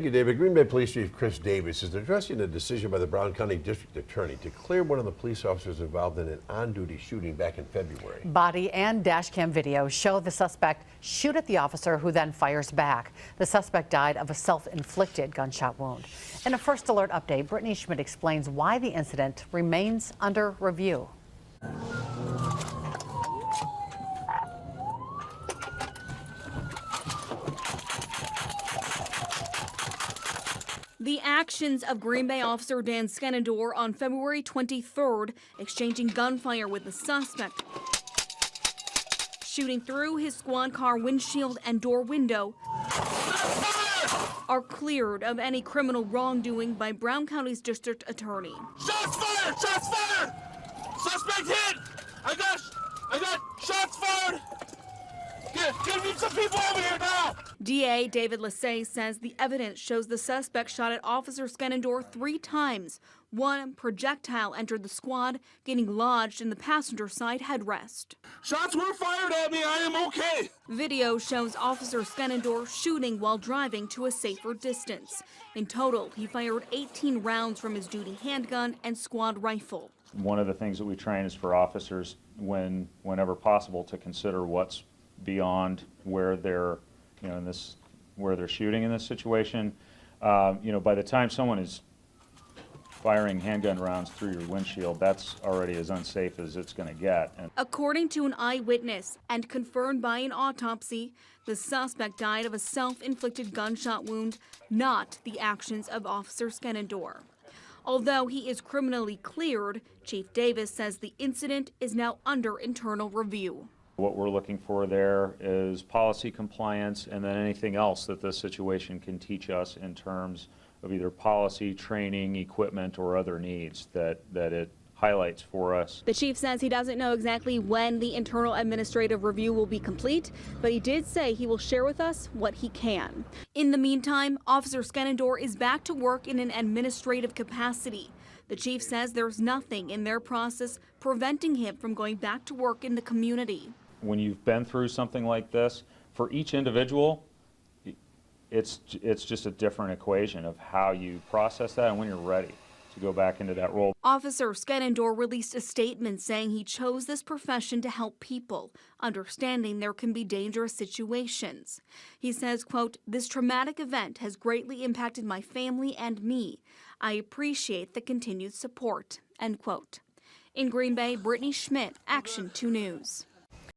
Thank you, David. Green Bay Police Chief Chris Davis is addressing a decision by the Brown County District Attorney to clear one of the police officers involved in an on-duty shooting back in February. Body and dash cam video show the suspect shoot at the officer, who then fires back. The suspect died of a self-inflicted gunshot wound. In a First Alert update, Brittany Schmidt explains why the incident remains under review. The actions of Green Bay officer Dan Skenador on February 23rd, exchanging gunfire with the suspect, shooting through his squad car windshield and door window, are cleared of any criminal wrongdoing by Brown County's district attorney. Shots fired! Shots fired! Suspect hit! I got shots fired! Get me some people over here now! DA David Lassay says the evidence shows the suspect shot at Officer Skenador 3 times. One projectile entered the squad, getting lodged in the passenger side headrest. Shots were fired at me. I am okay. Video shows Officer Skenador shooting while driving to a safer distance. In total, he fired 18 rounds from his duty handgun and squad rifle. One of the things that we train is for officers, whenever possible, to consider what's beyond where they're, where they're shooting in this situation. By the time someone is firing handgun rounds through your windshield, that's already as unsafe as it's going to get. According to an eyewitness and confirmed by an autopsy, the suspect died of a self-inflicted gunshot wound, not the actions of Officer Skenador. Although he is criminally cleared, Chief Davis says the incident is now under internal review. What we're looking for there is policy compliance, and then anything else that this situation can teach us in terms of either policy, training, equipment, or other needs that it highlights for us. The chief says he doesn't know exactly when the internal administrative review will be complete, but he did say he will share with us what he can. In the meantime, Officer Skenador is back to work in an administrative capacity. The chief says there's nothing in their process preventing him from going back to work in the community. When you've been through something like this, for each individual, it's just a different equation of how you process that and when you're ready to go back into that role. Officer Skenador released a statement saying he chose this profession to help people, understanding there can be dangerous situations. He says, quote, "This traumatic event has greatly impacted my family and me. I appreciate the continued support," end quote. In Green Bay, Brittany Schmidt, Action 2 News.